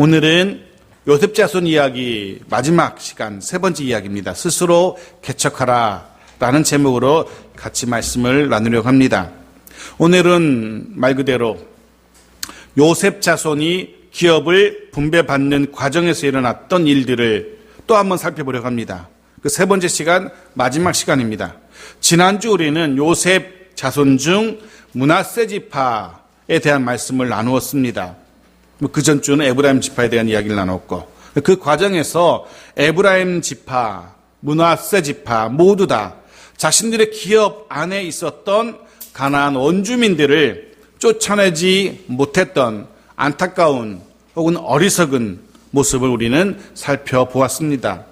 오늘은 요셉 자손 이야기 마지막 시간 세 번째 이야기입니다. 스스로 개척하라 라는 제목으로 같이 말씀을 나누려고 합니다. 오늘은 말 그대로 요셉 자손이 기업을 분배받는 과정에서 일어났던 일들을 또 한번 살펴보려고 합니다. 그 세 번째 시간 마지막 시간입니다. 지난주 우리는 요셉 자손 중 므낫세 지파에 대한 말씀을 나누었습니다. 그 전주는 에브라임 지파에 대한 이야기를 나눴고, 그 과정에서 에브라임 지파, 므낫세 지파 모두 다 자신들의 기업 안에 있었던 가나안 원주민들을 쫓아내지 못했던 안타까운 혹은 어리석은 모습을 우리는 살펴보았습니다.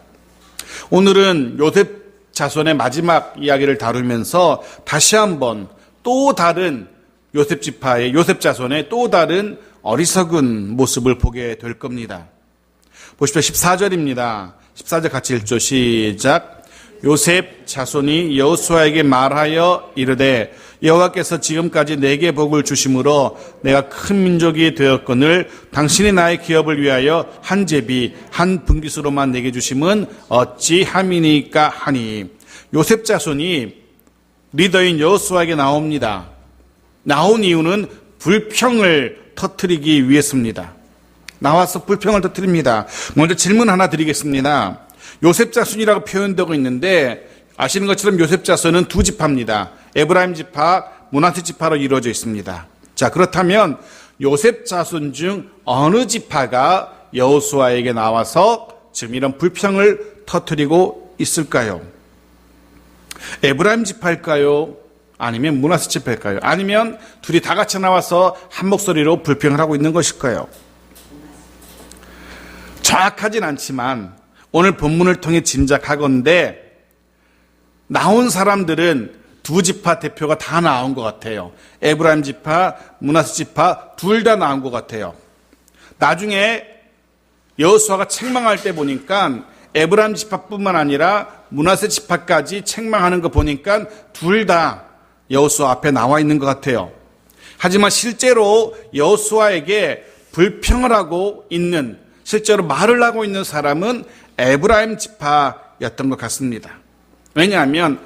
오늘은 요셉 자손의 마지막 이야기를 다루면서 다시 한번 또 다른 요셉 지파의 요셉 자손의 또 다른 어리석은 모습을 보게 될 겁니다. 보십시오. 14절입니다. 14절 같이 읽죠. 시작. 요셉 자손이 여호수아에게 말하여 이르되 여호와께서 지금까지 내게 복을 주심으로 내가 큰 민족이 되었거늘 당신이 나의 기업을 위하여 한 제비 한 분깃으로만 내게 주심은 어찌함이니까 하니. 요셉 자손이 리더인 여호수아에게 나옵니다. 나온 이유는 불평을 터뜨리기 위해서입니다. 나와서 불평을 터뜨립니다. 먼저 질문 하나 드리겠습니다. 요셉 자손이라고 표현되고 있는데 아시는 것처럼 요셉 자손은 두 지파입니다. 에브라임 지파, 므낫세 지파로 이루어져 있습니다. 자, 그렇다면 요셉 자손 중 어느 지파가 여호수아에게 나와서 지금 이런 불평을 터뜨리고 있을까요? 에브라임 지파일까요? 아니면 므낫세 지파일까요? 아니면 둘이 다 같이 나와서 한 목소리로 불평을 하고 있는 것일까요? 정확하진 않지만 오늘 본문을 통해 짐작하건대 나온 사람들은 두 지파 대표가 다 나온 것 같아요. 에브라임 지파, 므낫세 지파 둘 다 나온 것 같아요. 나중에 여호수아가 책망할 때 보니까 에브라임 지파뿐만 아니라 므낫세 지파까지 책망하는 거 보니까 둘 다 여호수아 앞에 나와 있는 것 같아요. 하지만 실제로 여호수아에게 불평을 하고 있는, 실제로 말을 하고 있는 사람은 에브라임 지파였던 것 같습니다. 왜냐하면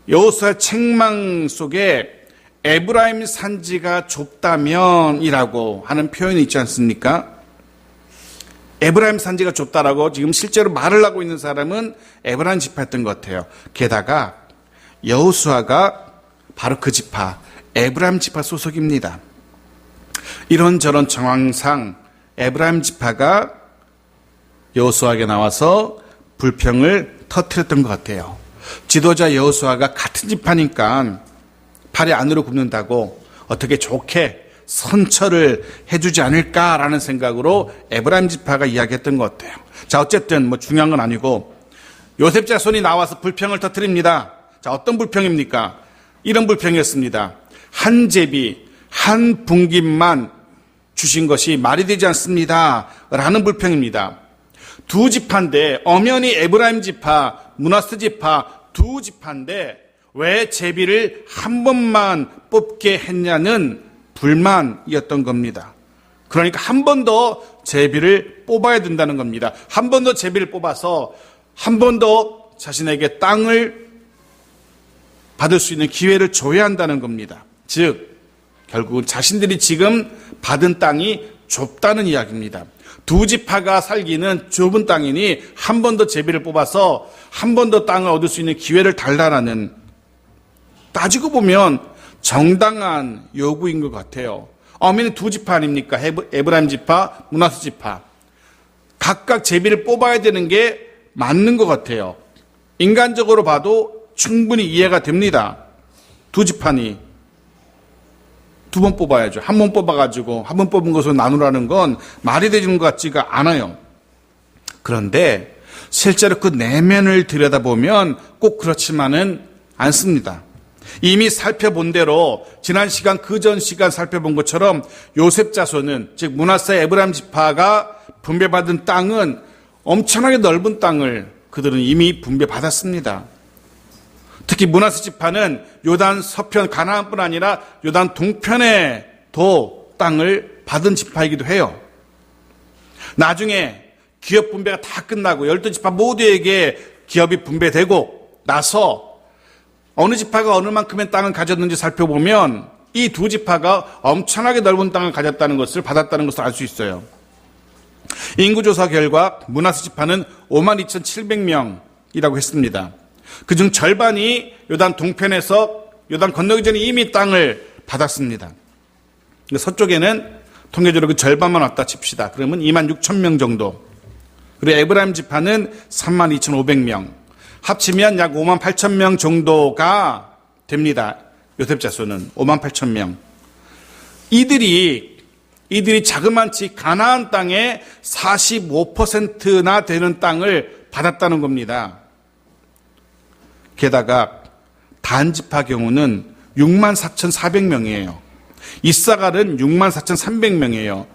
여호수아의 책망 속에 에브라임 산지가 좁다면이라고 하는 표현이 있지 않습니까? 에브라임 산지가 좁다라고 지금 실제로 말을 하고 있는 사람은 에브라임 지파였던 것 같아요. 게다가 여호수아가 바로 그 지파, 에브라임 지파 소속입니다. 이런저런 정황상 에브라임 지파가 여호수아에게 나와서 불평을 터뜨렸던 것 같아요. 지도자 여호수아가 같은 지파니까 팔이 안으로 굽는다고 어떻게 좋게 선처를 해주지 않을까라는 생각으로 에브라임 지파가 이야기했던 것 같아요. 자, 어쨌든 중요한 건 아니고 요셉 자손이 나와서 불평을 터뜨립니다. 자, 어떤 불평입니까? 이런 불평이었습니다. 한 제비, 한 분깃만 주신 것이 말이 되지 않습니다. 라는 불평입니다. 두 지파인데, 엄연히 에브라임 지파, 므낫세 지파 두 지파인데 왜 제비를 한 번만 뽑게 했냐는 불만이었던 겁니다. 그러니까 한 번 더 제비를 뽑아야 된다는 겁니다. 한 번 더 제비를 뽑아서 한 번 더 자신에게 땅을 받을 수 있는 기회를 줘야 한다는 겁니다. 즉 결국은 자신들이 지금 받은 땅이 좁다는 이야기입니다. 두 지파가 살기는 좁은 땅이니 한 번 더 제비를 뽑아서 한 번 더 땅을 얻을 수 있는 기회를 달라라는, 따지고 보면 정당한 요구인 것 같아요. 어머니 두 지파 아닙니까? 에브라임 지파, 므낫세 지파. 각각 제비를 뽑아야 되는 게 맞는 것 같아요. 인간적으로 봐도 충분히 이해가 됩니다. 두 지파니 두 번 뽑아야죠. 한 번 뽑아가지고 한 번 뽑은 것으로 나누라는 건 말이 되는 것 같지가 않아요. 그런데 실제로 그 내면을 들여다보면 꼭 그렇지만은 않습니다. 이미 살펴본 대로 지난 시간 그 전 시간 살펴본 것처럼 요셉 자손은, 즉 므낫세 에브라임 지파가 분배받은 땅은 엄청나게 넓은 땅을 그들은 이미 분배받았습니다. 특히 므낫세 지파는 요단 서편 가나안뿐 아니라 요단 동편에도 땅을 받은 지파이기도 해요. 나중에 기업 분배가 다 끝나고 12지파 모두에게 기업이 분배되고 나서 어느 지파가 어느 만큼의 땅을 가졌는지 살펴보면 이 두 지파가 엄청나게 넓은 땅을 가졌다는 것을 받았다는 것을 알 수 있어요. 인구조사 결과 므낫세 지파는 52,700명이라고 했습니다. 그중 절반이 요단 동편에서 요단 건너기 전에 이미 땅을 받았습니다. 서쪽에는 통계적으로 그 절반만 왔다 칩시다. 그러면 26,000명 정도. 그리고 에브라임 지파는 32,500명. 합치면 약 58,000명 정도가 됩니다. 요셉 자손은 58,000명. 이들이 자그만치 가나안 땅의 45%나 되는 땅을 받았다는 겁니다. 게다가 단 지파 경우는 64,400명이에요. 이사갈은 64,300명이에요.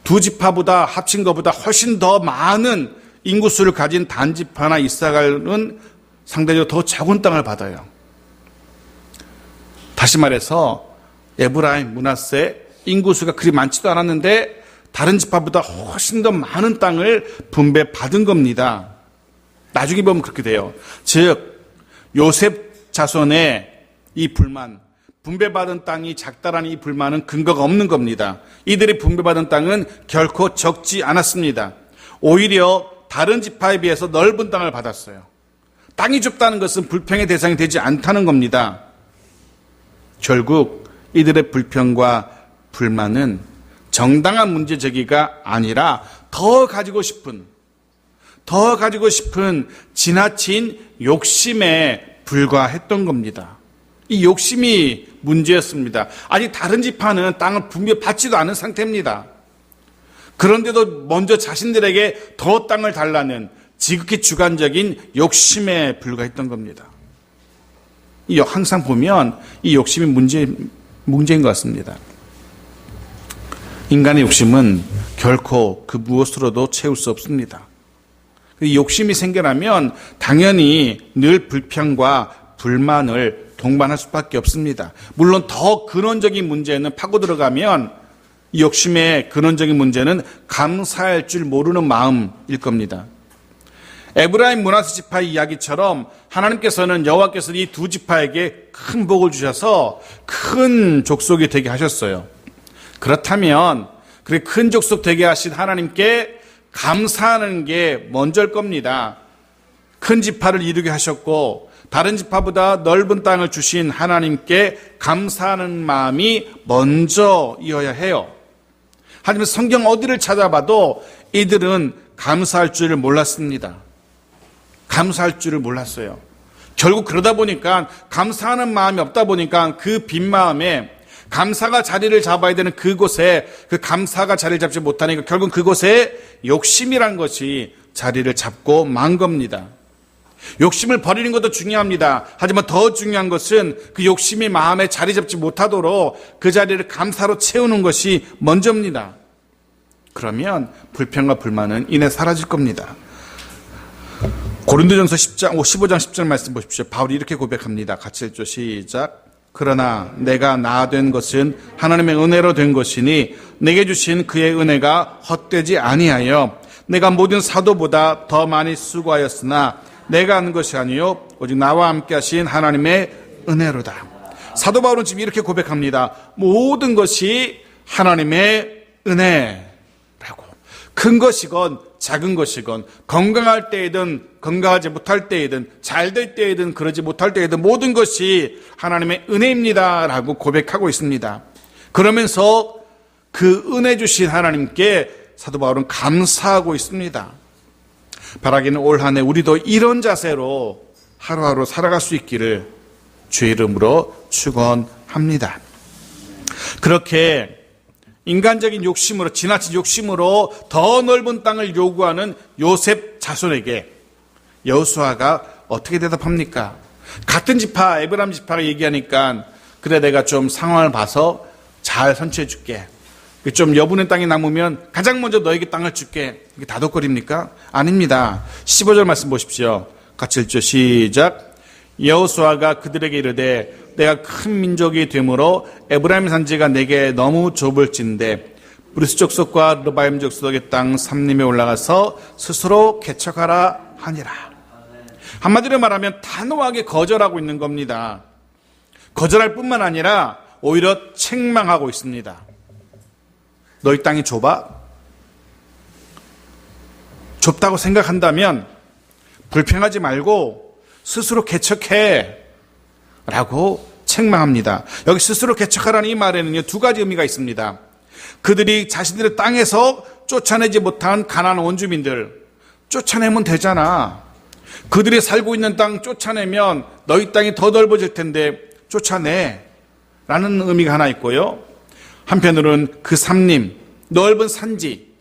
두 지파보다 합친 것보다 훨씬 더 많은 인구수를 가진 단 지파나 이사갈은 상대적으로 더 적은 땅을 받아요. 다시 말해서 에브라임, 므낫세 인구수가 그리 많지도 않았는데 다른 지파보다 훨씬 더 많은 땅을 분배받은 겁니다. 나중에 보면 그렇게 돼요. 즉 요셉 자손의 이 불만, 분배받은 땅이 작다라는 이 불만은 근거가 없는 겁니다. 이들이 분배받은 땅은 결코 적지 않았습니다. 오히려 다른 지파에 비해서 넓은 땅을 받았어요. 땅이 좁다는 것은 불평의 대상이 되지 않다는 겁니다. 결국 이들의 불평과 불만은 정당한 문제 제기가 아니라 더 가지고 싶은 지나친 욕심에 불과했던 겁니다. 이 욕심이 문제였습니다. 아직 다른 지파는 땅을 분배받지도 않은 상태입니다. 그런데도 먼저 자신들에게 더 땅을 달라는 지극히 주관적인 욕심에 불과했던 겁니다. 항상 보면 이 욕심이 문제인 것 같습니다. 인간의 욕심은 결코 그 무엇으로도 채울 수 없습니다. 이 욕심이 생겨나면 당연히 늘 불평과 불만을 동반할 수밖에 없습니다. 물론 더 근원적인 문제는 파고 들어가면 이 욕심의 근원적인 문제는 감사할 줄 모르는 마음일 겁니다. 에브라임 므낫세 지파 이야기처럼 하나님께서는 여호와께서 이 두 지파에게 큰 복을 주셔서 큰 족속이 되게 하셨어요. 그렇다면 그렇게 큰 족속 되게 하신 하나님께 감사하는 게 먼저일 겁니다. 큰 지파를 이루게 하셨고 다른 지파보다 넓은 땅을 주신 하나님께 감사하는 마음이 먼저이어야 해요. 하지만 성경 어디를 찾아봐도 이들은 감사할 줄을 몰랐습니다. 감사할 줄을 몰랐어요. 결국 그러다 보니까 감사하는 마음이 없다 보니까 그 빈 마음에 감사가 자리를 잡아야 되는 그곳에 그 감사가 자리를 잡지 못하니까 결국 그곳에 욕심이란 것이 자리를 잡고 만 겁니다. 욕심을 버리는 것도 중요합니다. 하지만 더 중요한 것은 그 욕심이 마음에 자리 잡지 못하도록 그 자리를 감사로 채우는 것이 먼저입니다. 그러면 불평과 불만은 이내 사라질 겁니다. 고린도전서 15장 10절 말씀 보십시오. 바울이 이렇게 고백합니다. 같이 읽죠. 시작. 그러나 내가 나 된 것은 하나님의 은혜로 된 것이니 내게 주신 그의 은혜가 헛되지 아니하여 내가 모든 사도보다 더 많이 수고하였으나 내가 한 것이 아니요 오직 나와 함께 하신 하나님의 은혜로다. 사도 바울은 지금 이렇게 고백합니다. 모든 것이 하나님의 은혜라고. 큰 것이건 작은 것이건 건강할 때이든 건강하지 못할 때이든 잘될 때이든 그러지 못할 때이든 모든 것이 하나님의 은혜입니다라고 고백하고 있습니다. 그러면서 그 은혜 주신 하나님께 사도 바울은 감사하고 있습니다. 바라기는 올 한 해 우리도 이런 자세로 하루하루 살아갈 수 있기를 주의 이름으로 축원합니다. 그렇게 인간적인 욕심으로 지나친 욕심으로 더 넓은 땅을 요구하는 요셉 자손에게 여호수아가 어떻게 대답합니까? 같은 지파 에브라임 지파가 얘기하니까 그래 내가 좀 상황을 봐서 잘 선취해 줄게. 좀 여분의 땅이 남으면 가장 먼저 너에게 땅을 줄게. 이게 다독거립니까? 아닙니다. 15절 말씀 보십시오. 같이 읽죠. 시작. 여호수아가 그들에게 이르되 내가 큰 민족이 되므로 에브라임 산지가 내게 너무 좁을진데 브루스 족속과 르바임 족속의 땅 삼림에 올라가서 스스로 개척하라 하니라. 한마디로 말하면 단호하게 거절하고 있는 겁니다. 거절할 뿐만 아니라 오히려 책망하고 있습니다. 너희 땅이 좁아? 좁다고 생각한다면 불평하지 말고 스스로 개척해 라고 책망합니다. 여기 스스로 개척하라는 이 말에는요, 두 가지 의미가 있습니다. 그들이 자신들의 땅에서 쫓아내지 못한 가나안 원주민들 쫓아내면 되잖아. 그들이 살고 있는 땅 쫓아내면 너희 땅이 더 넓어질 텐데 쫓아내 라는 의미가 하나 있고요. 한편으로는 그 삼림, 넓은 산지,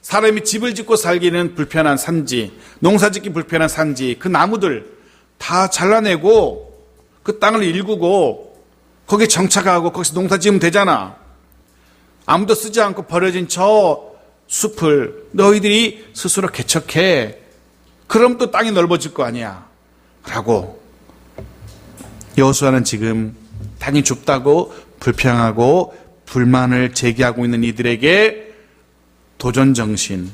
사람이 집을 짓고 살기는 불편한 산지, 농사 짓기 불편한 산지, 그 나무들 다 잘라내고 그 땅을 일구고 거기에 정착하고 거기서 농사 지으면 되잖아. 아무도 쓰지 않고 버려진 저 숲을 너희들이 스스로 개척해. 그럼 또 땅이 넓어질 거 아니야 라고. 여호수아는 지금 땅이 좁다고 불평하고 불만을 제기하고 있는 이들에게 도전정신,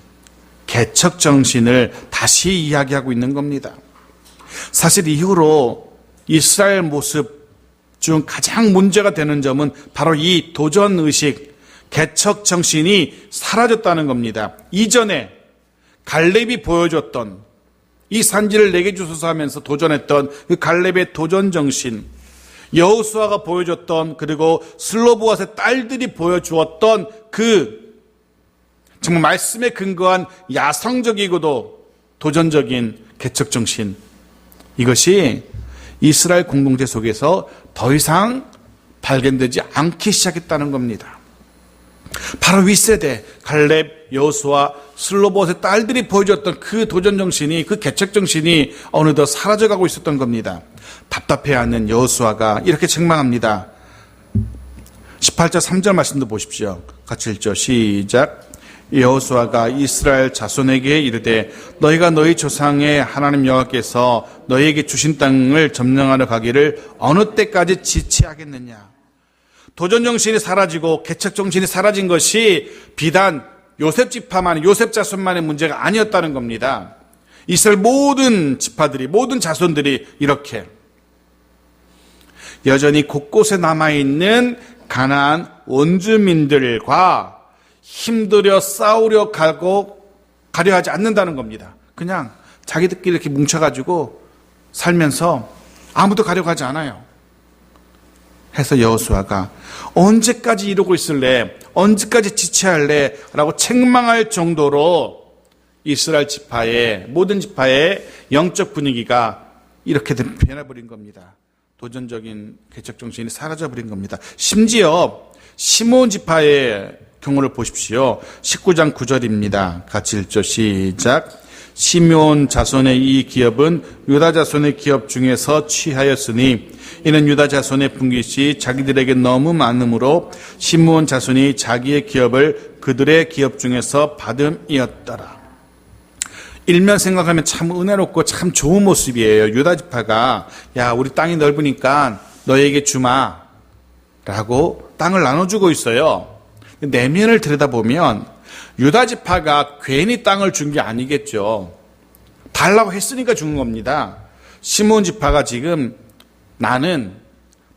개척정신을 다시 이야기하고 있는 겁니다. 사실 이후로 이스라엘 모습 중 가장 문제가 되는 점은 바로 이 도전의식, 개척정신이 사라졌다는 겁니다. 이전에 갈렙이 보여줬던 이 산지를 내게 주소서 하면서 도전했던 그 갈렙의 도전정신, 여호수아가 보여줬던, 그리고 슬로보앗의 딸들이 보여주었던 그 정말 말씀에 근거한 야성적이고도 도전적인 개척정신, 이것이 이스라엘 공동체 속에서 더 이상 발견되지 않기 시작했다는 겁니다. 바로 윗세대 갈렙, 여호수아, 슬로보앗의 딸들이 보여줬던 그 도전정신이, 그 개척정신이 어느덧 사라져가고 있었던 겁니다. 답답해하는 여호수아가 이렇게 책망합니다. 18절 3절 말씀도 보십시오. 같이 읽죠. 시작. 여호수아가 이스라엘 자손에게 이르되 너희가 너희 조상의 하나님 여호와께서 너희에게 주신 땅을 점령하러 가기를 어느 때까지 지체하겠느냐. 도전정신이 사라지고 개척정신이 사라진 것이 비단 요셉 지파만, 요셉 자손만의 문제가 아니었다는 겁니다. 이스라엘 모든 지파들이, 모든 자손들이 이렇게 여전히 곳곳에 남아있는 가나안 원주민들과 힘들여 싸우려 가려 하지 않는다는 겁니다. 그냥 자기들끼리 이렇게 뭉쳐가지고 살면서 아무도 가려고 하지 않아요. 해서 여호수아가 언제까지 이러고 있을래? 언제까지 지체할래? 라고 책망할 정도로 이스라엘 지파의, 모든 지파의 영적 분위기가 이렇게 변해버린 겁니다. 도전적인 개척정신이 사라져버린 겁니다. 심지어 시므온 지파의 경우를 보십시오. 19장 9절입니다. 같이 읽죠. 시작. 시므온 자손의 이 기업은 유다 자손의 기업 중에서 취하였으니 이는 유다 자손의 분깃이 자기들에게 너무 많으므로 시므온 자손이 자기의 기업을 그들의 기업 중에서 받음이었더라. 일면 생각하면 참 은혜롭고 참 좋은 모습이에요. 유다 지파가 야, 우리 땅이 넓으니까 너에게 주마 라고 땅을 나눠주고 있어요. 내면을 들여다보면 유다 지파가 괜히 땅을 준 게 아니겠죠. 달라고 했으니까 준 겁니다. 시므온 지파가 지금 나는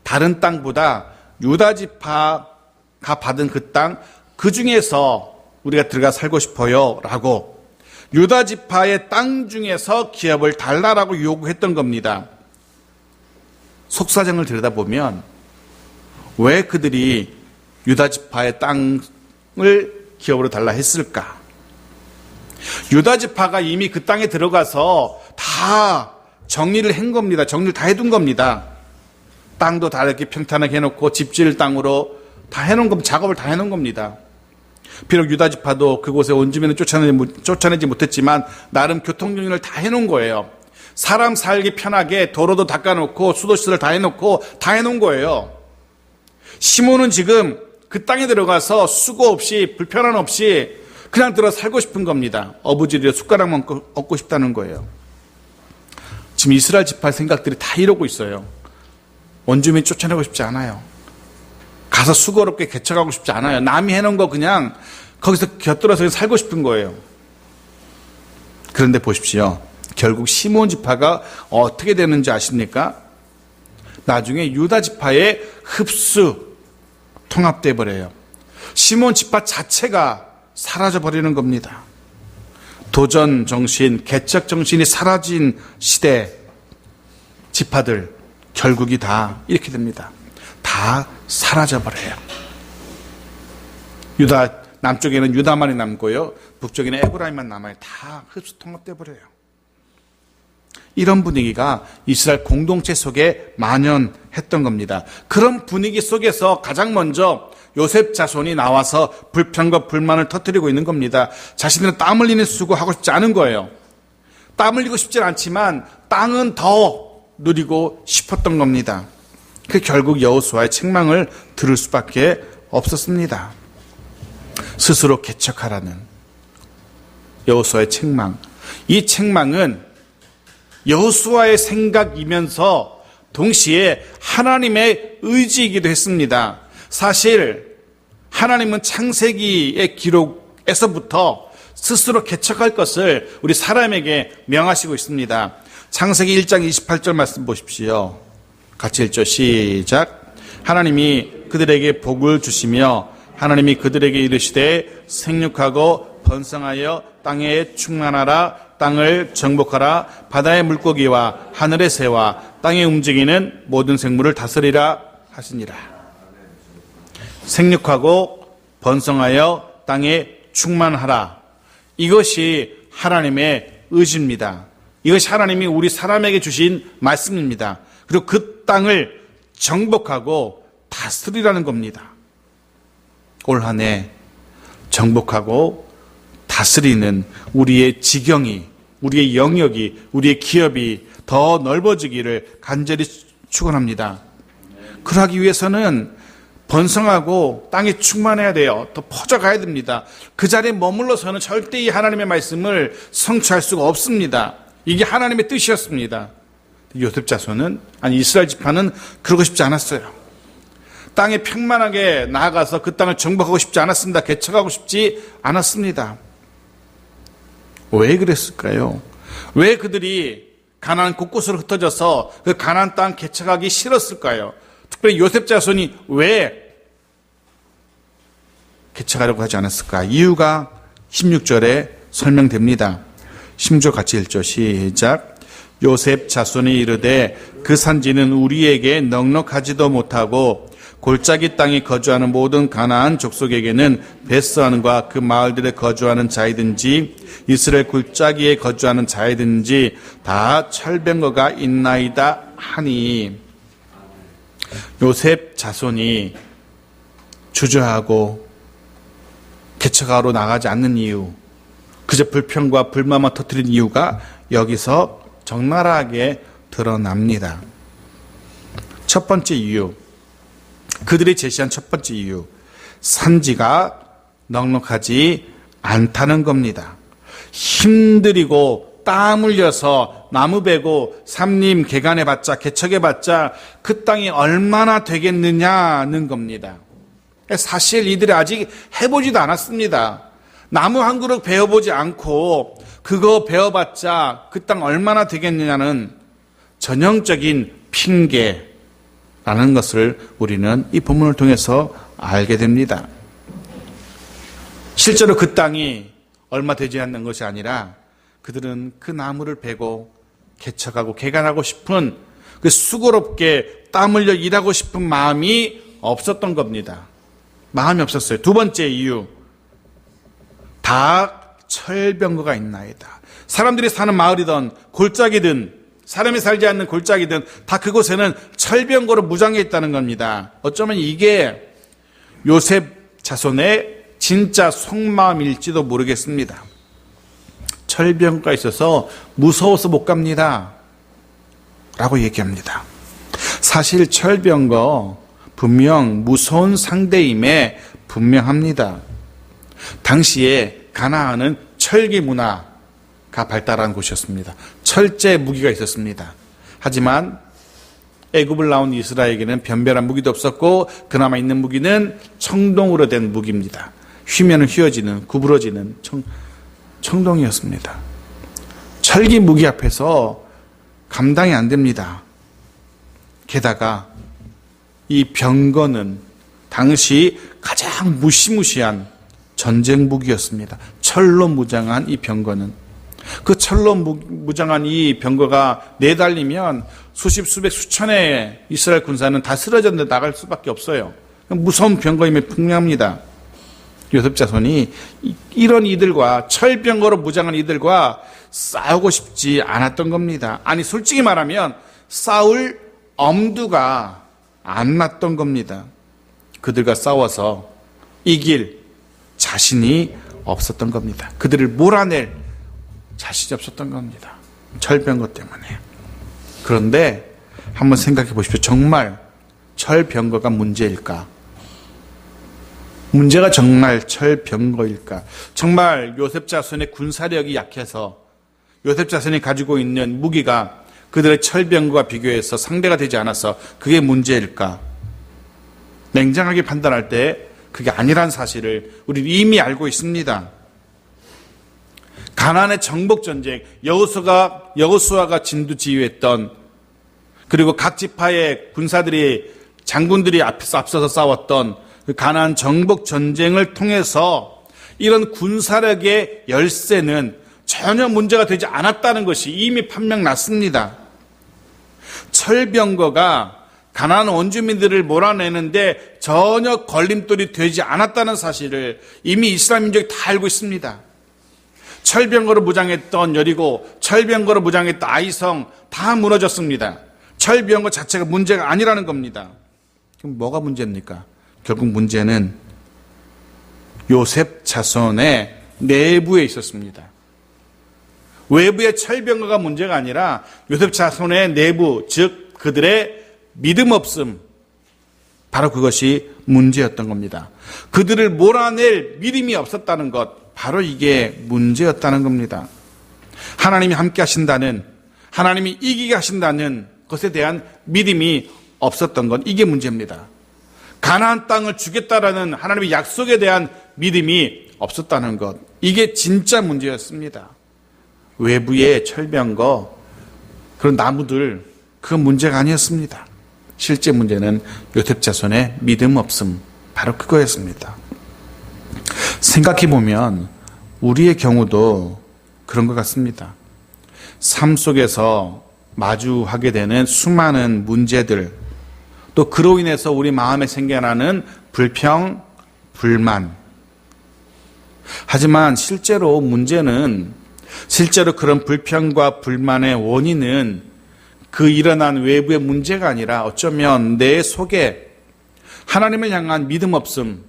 다른 땅보다 유다 지파가 받은 그 땅, 그 중에서 우리가 들어가 살고 싶어요 라고 유다 지파의 땅 중에서 기업을 달라라고 요구했던 겁니다. 속사정을 들여다보면 왜 그들이 유다 지파의 땅을 기업으로 달라 했을까? 유다 지파가 이미 그 땅에 들어가서 다 정리를 한 겁니다. 정리를 다 해둔 겁니다. 땅도 다 이렇게 평탄하게 해놓고 집 지을 땅으로 다 해놓은 겁니다. 작업을 다 해놓은 겁니다. 비록 유다 지파도 그곳에 원주민을 쫓아내지 못했지만 나름 교통정리를 다 해놓은 거예요. 사람 살기 편하게 도로도 닦아놓고 수도시설을 다 해놓고 다 해놓은 거예요. 시므온은 지금 그 땅에 들어가서 수고 없이 불편함 없이 그냥 들어 살고 싶은 겁니다. 어부지리에 숟가락만 얻고 싶다는 거예요. 지금 이스라엘 지파의 생각들이 다 이러고 있어요. 원주민 쫓아내고 싶지 않아요. 가서 수고롭게 개척하고 싶지 않아요. 남이 해놓은 거 그냥 거기서 곁들여서 살고 싶은 거예요. 그런데 보십시오. 결국 시몬 지파가 어떻게 되는지 아십니까? 나중에 유다 지파에 흡수, 통합돼 버려요. 시몬 지파 자체가 사라져 버리는 겁니다. 도전 정신, 개척 정신이 사라진 시대 지파들 결국이 다 이렇게 됩니다. 다 사라져 버려요. 유다 남쪽에는 유다만이 남고요, 북쪽에는 에브라임만 남아요. 다 흡수 통합돼 버려요. 이런 분위기가 이스라엘 공동체 속에 만연했던 겁니다. 그런 분위기 속에서 가장 먼저 요셉 자손이 나와서 불평과 불만을 터뜨리고 있는 겁니다. 자신들은 땀 흘리는 수고하고 싶지 않은 거예요. 땀 흘리고 싶진 않지만 땅은 더 누리고 싶었던 겁니다. 그 결국 여호수아의 책망을 들을 수밖에 없었습니다. 스스로 개척하라는 여호수아의 책망. 이 책망은 여호수아의 생각이면서 동시에 하나님의 의지이기도 했습니다. 사실 하나님은 창세기의 기록에서부터 스스로 개척할 것을 우리 사람에게 명하시고 있습니다. 창세기 1장 28절 말씀 보십시오. 같이 읽죠. 시작. 하나님이 그들에게 복을 주시며 하나님이 그들에게 이르시되 생육하고 번성하여 땅에 충만하라. 땅을 정복하라. 바다의 물고기와 하늘의 새와 땅에 움직이는 모든 생물을 다스리라 하시니라. 생육하고 번성하여 땅에 충만하라. 이것이 하나님의 의지입니다. 이것이 하나님이 우리 사람에게 주신 말씀입니다. 그리고 그 땅을 정복하고 다스리라는 겁니다. 올 한 해 정복하고 다스리는 우리의 지경이, 우리의 영역이, 우리의 기업이 더 넓어지기를 간절히 축원합니다. 그러기 위해서는 번성하고 땅이 충만해야 돼요. 더 퍼져가야 됩니다. 그 자리에 머물러서는 절대 이 하나님의 말씀을 성취할 수가 없습니다. 이게 하나님의 뜻이었습니다. 요셉 자손은, 아니 이스라엘 지파는 그러고 싶지 않았어요. 땅에 평만하게 나아가서 그 땅을 정복하고 싶지 않았습니다. 개척하고 싶지 않았습니다. 왜 그랬을까요? 왜 그들이 가나안 곳곳으로 흩어져서 그 가나안 땅 개척하기 싫었을까요? 특별히 요셉 자손이 왜 개척하려고 하지 않았을까? 이유가 16절에 설명됩니다. 16절 같이 읽죠. 시작. 요셉 자손이 이르되 그 산지는 우리에게 넉넉하지도 못하고 골짜기 땅에 거주하는 모든 가나안 족속에게는 베스안과 그 마을들에 거주하는 자이든지 이스라엘 골짜기에 거주하는 자이든지 다 철병거가 있나이다 하니, 요셉 자손이 주저하고 개척하러 나가지 않는 이유, 그저 불평과 불만만 터뜨린 이유가 여기서 적나라하게 드러납니다. 첫 번째 이유, 그들이 제시한 첫 번째 이유, 산지가 넉넉하지 않다는 겁니다. 힘들이고 땀 흘려서 나무 베고 삼림 개간해봤자 개척해봤자 그 땅이 얼마나 되겠느냐는 겁니다. 사실 이들이 아직 해보지도 않았습니다. 나무 한 그릇 베어보지 않고 그거 베어봤자 그 땅 얼마나 되겠느냐는 전형적인 핑계라는 것을 우리는 이 본문을 통해서 알게 됩니다. 실제로 그 땅이 얼마 되지 않는 것이 아니라 그들은 그 나무를 베고 개척하고 개간하고 싶은, 그 수고롭게 땀 흘려 일하고 싶은 마음이 없었던 겁니다. 마음이 없었어요. 두 번째 이유, 다 철병거가 있나이다. 사람들이 사는 마을이든 골짜기든 사람이 살지 않는 골짜기든 다 그곳에는 철병거로 무장해 있다는 겁니다. 어쩌면 이게 요셉 자손의 진짜 속마음일지도 모르겠습니다. 철병거가 있어서 무서워서 못 갑니다 라고 얘기합니다. 사실 철병거 분명 무서운 상대임에 분명합니다. 당시에 가나안은 철기 문화가 발달한 곳이었습니다. 철제 무기가 있었습니다. 하지만 애굽을 나온 이스라엘에게는 변별한 무기도 없었고 그나마 있는 무기는 청동으로 된 무기입니다. 휘면 휘어지는, 구부러지는 청동이었습니다. 철기 무기 앞에서 감당이 안 됩니다. 게다가 이 병거는 당시 가장 무시무시한 전쟁 무기였습니다. 철로 무장한 이 병거는. 그 철로 무장한 이 병거가 내달리면 수십, 수백, 수천의 이스라엘 군사는 다 쓰러졌는데 나갈 수밖에 없어요. 무서운 병거임에 분명합니다. 요셉 자손이 이런 이들과 철병거로 무장한 이들과 싸우고 싶지 않았던 겁니다. 아니 솔직히 말하면 싸울 엄두가 안 났던 겁니다. 그들과 싸워서 이길 자신이 없었던 겁니다. 그들을 몰아낼 자신이 없었던 겁니다. 철병거 때문에. 그런데 한번 생각해 보십시오. 정말 철병거가 문제일까? 문제가 정말 철병거일까? 정말 요셉 자손의 군사력이 약해서 요셉 자손이 가지고 있는 무기가 그들의 철병거와 비교해서 상대가 되지 않아서 그게 문제일까? 냉정하게 판단할 때 그게 아니란 사실을 우리는 이미 알고 있습니다. 가나안의 정복전쟁, 여호수아가 진두지휘했던, 그리고 각 지파의 군사들이, 장군들이 앞서서 싸웠던 그 가나안 정복전쟁을 통해서 이런 군사력의 열세는 전혀 문제가 되지 않았다는 것이 이미 판명 났습니다. 철병거가 가나안 원주민들을 몰아내는데 전혀 걸림돌이 되지 않았다는 사실을 이미 이스라엘 민족이 다 알고 있습니다. 철병거로 무장했던 여리고, 철병거로 무장했던 아이성 다 무너졌습니다. 철병거 자체가 문제가 아니라는 겁니다. 그럼 뭐가 문제입니까? 결국 문제는 요셉 자손의 내부에 있었습니다. 외부의 철병거가 문제가 아니라 요셉 자손의 내부, 즉 그들의 믿음 없음, 바로 그것이 문제였던 겁니다. 그들을 몰아낼 믿음이 없었다는 것, 바로 이게 문제였다는 겁니다. 하나님이 함께 하신다는, 하나님이 이기게 하신다는 것에 대한 믿음이 없었던 것, 이게 문제입니다. 가나안 땅을 주겠다라는 하나님의 약속에 대한 믿음이 없었다는 것, 이게 진짜 문제였습니다. 외부의 철병거, 그런 나무들, 그건 문제가 아니었습니다. 실제 문제는 요셉 자손의 믿음 없음, 바로 그거였습니다. 생각해보면 우리의 경우도 그런 것 같습니다. 삶 속에서 마주하게 되는 수많은 문제들, 또 그로 인해서 우리 마음에 생겨나는 불평, 불만. 하지만 실제로 문제는, 실제로 그런 불평과 불만의 원인은 그 일어난 외부의 문제가 아니라 어쩌면 내 속에 하나님을 향한 믿음 없음,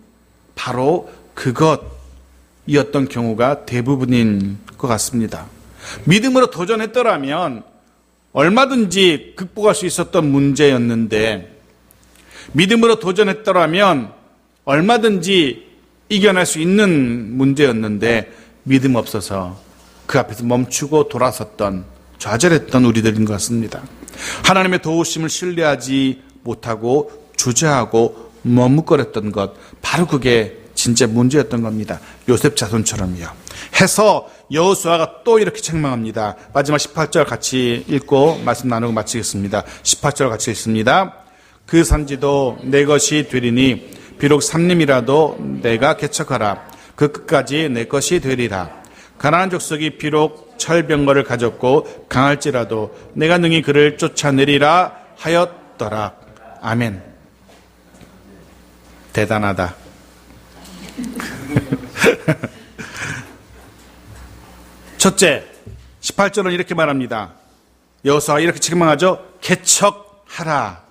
바로 그것이었던 경우가 대부분인 것 같습니다. 믿음으로 도전했더라면 얼마든지 극복할 수 있었던 문제였는데, 믿음으로 도전했더라면 얼마든지 이겨낼 수 있는 문제였는데, 믿음 없어서 그 앞에서 멈추고 돌아섰던, 좌절했던 우리들인 것 같습니다. 하나님의 도우심을 신뢰하지 못하고 주저하고 머뭇거렸던 것, 바로 그게 진짜 문제였던 겁니다. 요셉 자손처럼요. 해서 여호수아가 또 이렇게 책망합니다. 마지막 18절 같이 읽고 말씀 나누고 마치겠습니다. 18절 같이 읽습니다. 그 산지도 내 것이 되리니 비록 삼림이라도 내가 개척하라. 그 끝까지 내 것이 되리라. 가나안 족속이 비록 철병거를 가졌고 강할지라도 내가 능히 그를 쫓아내리라 하였더라. 아멘. 대단하다. 첫째, 18절은 이렇게 말합니다. 여호수아가 이렇게 책망하죠. 개척하라.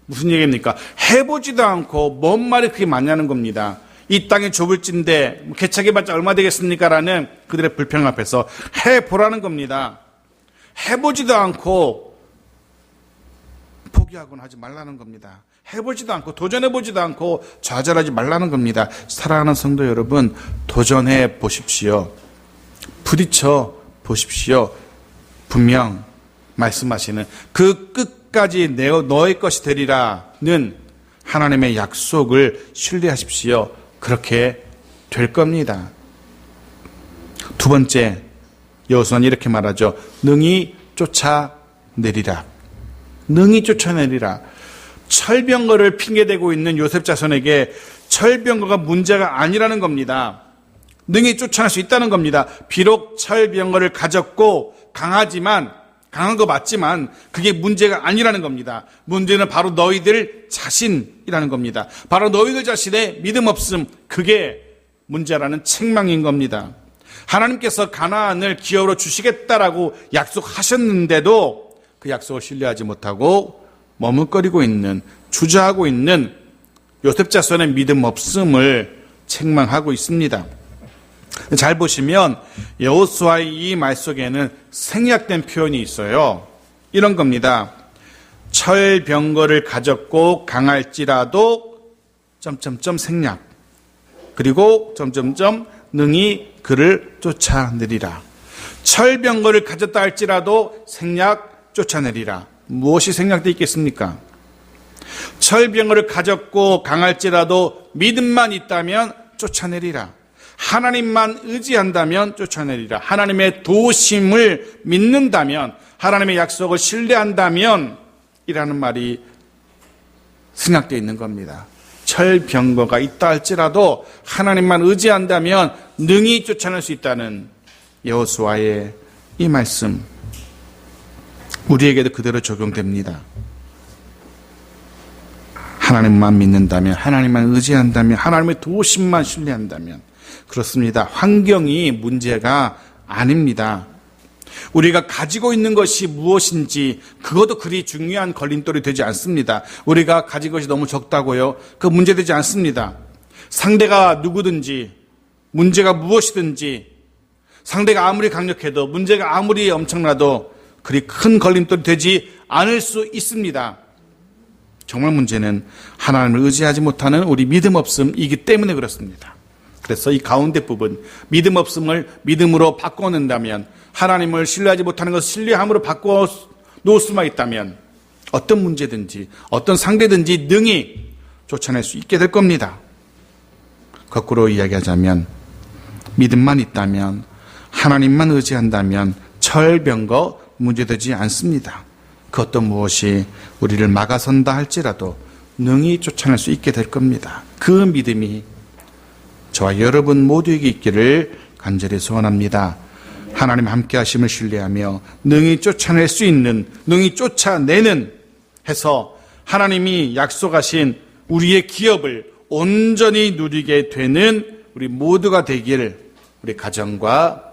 무슨 얘기입니까? 해보지도 않고 뭔 말이 그렇게 많냐는 겁니다. 이 땅이 좁을진데 개척해봤자 얼마 되겠습니까? 라는 그들의 불평 앞에서 해보라는 겁니다. 해보지도 않고 포기하거나 하지 말라는 겁니다. 해보지도 않고 도전해보지도 않고 좌절하지 말라는 겁니다. 사랑하는 성도 여러분, 도전해 보십시오. 부딪혀 보십시오. 분명 말씀하시는 그 끝까지 너의 것이 되리라는 하나님의 약속을 신뢰하십시오. 그렇게 될 겁니다. 두 번째, 여호수아는 이렇게 말하죠. 능히 쫓아내리라. 능히 쫓아내리라. 철병거를 핑계대고 있는 요셉 자손에게 철병거가 문제가 아니라는 겁니다. 능히 쫓아낼 수 있다는 겁니다. 비록 철병거를 가졌고 강한 거 맞지만 그게 문제가 아니라는 겁니다. 문제는 바로 너희들 자신이라는 겁니다. 바로 너희들 자신의 믿음 없음, 그게 문제라는 책망인 겁니다. 하나님께서 가나안을 기업으로 주시겠다라고 약속하셨는데도 그 약속을 신뢰하지 못하고 머뭇거리고 있는, 주저하고 있는 요셉 자손의 믿음 없음을 책망하고 있습니다. 잘 보시면 여호수아의 이 말 속에는 생략된 표현이 있어요. 이런 겁니다. 철병거를 가졌고 강할지라도 생략, 그리고 능히 그를 쫓아내리라. 철병거를 가졌다 할지라도 생략, 쫓아내리라. 무엇이 생략되어 있겠습니까? 철병거를 가졌고 강할지라도 믿음만 있다면 쫓아내리라. 하나님만 의지한다면 쫓아내리라. 하나님의 도우심을 믿는다면, 하나님의 약속을 신뢰한다면 이라는 말이 생략되어 있는 겁니다. 철병거가 있다 할지라도 하나님만 의지한다면 능히 쫓아낼 수 있다는 여호수아의 이 말씀, 우리에게도 그대로 적용됩니다. 하나님만 믿는다면, 하나님만 의지한다면, 하나님의 도우심만 신뢰한다면, 그렇습니다. 환경이 문제가 아닙니다. 우리가 가지고 있는 것이 무엇인지 그것도 그리 중요한 걸림돌이 되지 않습니다. 우리가 가진 것이 너무 적다고요? 그 문제되지 않습니다. 상대가 누구든지, 문제가 무엇이든지, 상대가 아무리 강력해도, 문제가 아무리 엄청나도 그리 큰 걸림돌이 되지 않을 수 있습니다. 정말 문제는 하나님을 의지하지 못하는 우리 믿음 없음이기 때문에 그렇습니다. 그래서 이 가운데 부분, 믿음 없음을 믿음으로 바꿔낸다면, 하나님을 신뢰하지 못하는 것을 신뢰함으로 바꿔 놓을 수만 있다면 어떤 문제든지 어떤 상대든지 능히 쫓아낼 수 있게 될 겁니다. 거꾸로 이야기하자면 믿음만 있다면, 하나님만 의지한다면 철병거 문제되지 않습니다. 그 어떤 무엇이 우리를 막아선다 할지라도 능히 쫓아낼 수 있게 될 겁니다. 그 믿음이 저와 여러분 모두에게 있기를 간절히 소원합니다. 하나님 함께 하심을 신뢰하며 능히 쫓아낼 수 있는, 능히 쫓아내는 해서 하나님이 약속하신 우리의 기업을 온전히 누리게 되는 우리 모두가 되길, 우리 가정과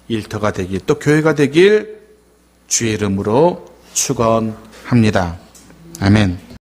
일터가 되길, 또 교회가 되길 주의 이름으로 축원합니다. 아멘.